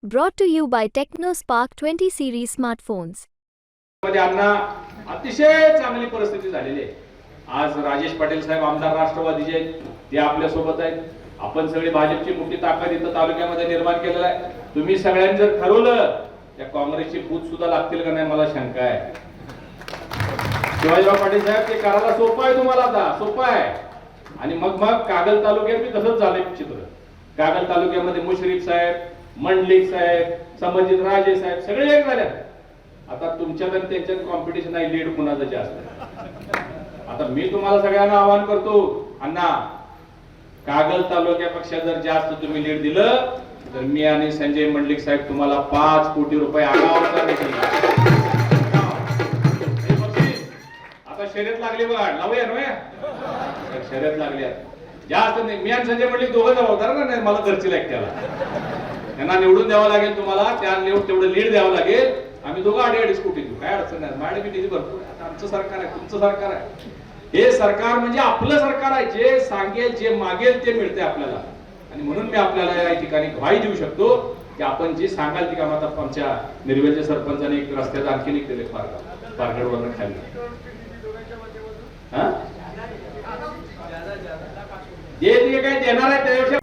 Brought to you by TechnoSpark 20 series smartphones. मध्ये अण्णा अतिशय चांगली परिस्थिती झालेली आहे. आज राजेश पाटील साहेब आमदार राष्ट्रवादीचे ते आपल्या सोबत आहेत. आपण सगळी भाजपची मोठी ताकद इथं तालुक्यामध्ये निर्माण केलेला आहे. तुम्ही सगळ्यांनी जर ठरवलं त्या काँग्रेसची बूथ सुद्धा लागतील का नाही मला शंका आहे. शिवाजीराव पाटील साहेब ते करायला सोपं आहे, तुम्हाला आता सोपं आहे. आणि मग कागल तालुक्यात बी तसंच झालंय चित्र. कागल तालुक्यामध्ये मुश्रीफ साहेब, मंडलिक साहेब, संबंधित राजे साहेब सगळे एक झाले. आता तुमच्यात आणि त्यांच्यात कॉम्पिटिशन आहे, लीड कुणाचं जास्त. आता मी तुम्हाला सगळ्यांना आवाहन करतो, अण्णा कागल तालुक्यापेक्षा जर जास्त तुम्ही लीड दिलं तर मी आणि संजय मंडलिक साहेब तुम्हाला 5 कोटी रुपये आगावचा देतील. आता शर्यत लागली बघा, लावूया ना शर्यत लागली. जास्त नाही, मी आणि संजय मंडलिक दोघं जबाबदार नाही, मला घरची एकट्याला त्यांना निवडून द्यावं लागेल. तुम्हाला त्या तेवढं लीड द्यावं लागेल. आम्ही दोघं 2.5 कोटी देऊ, काय अडचण नाही. माझ्या किती भरपूर. आमचं सरकार आहे, तुमचं सरकार आहे. हे सरकार म्हणजे आपलं सरकार आहे. जे सांगेल जे मागेल ते मिळते आपल्याला. आणि म्हणून मी आपल्याला या ठिकाणी ग्वाही देऊ शकतो की आपण जे सांगाल ती काम. आता आमच्या निर्वेलच्या सरपंचाने एक रस्त्याचा आणखीन एक दिले पारगडवरून खाली. जे काय देणार आहे त्याच्यापेक्षा